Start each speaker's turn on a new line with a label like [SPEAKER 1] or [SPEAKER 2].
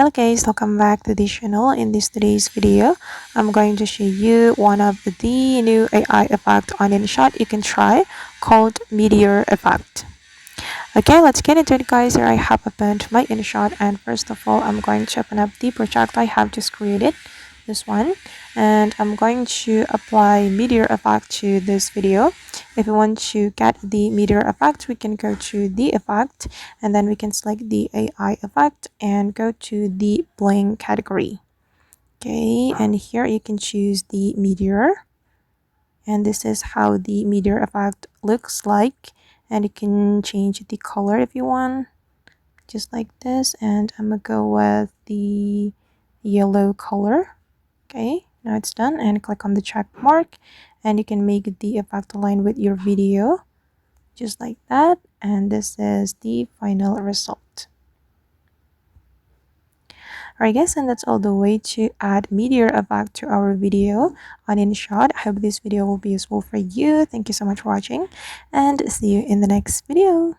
[SPEAKER 1] Hello guys, welcome back to the channel. In today's video, I'm going to show you one of the new AI effect on InShot you can try called Meteor effect. Okay, let's get into it guys. Here I have opened my InShot, and first of all, I'm going to open up the project I have just created, this one, and I'm going to apply Meteor effect to this video. If we want to get the Meteor effect, we can go to the effect and then we can select the AI effect and go to the bling category. Okay, and here you can choose the Meteor, and this is how the Meteor effect looks like, and you can change the color if you want, just like this, and I'm gonna go with the yellow color. Okay, now it's done, and click on the check mark, and you can make the effect align with your video, just like that, and this is the final result. Alright guys, and that's all the way to add Meteor effect to our video on InShot. I hope this video will be useful for you. Thank you so much for watching, and see you in the next video.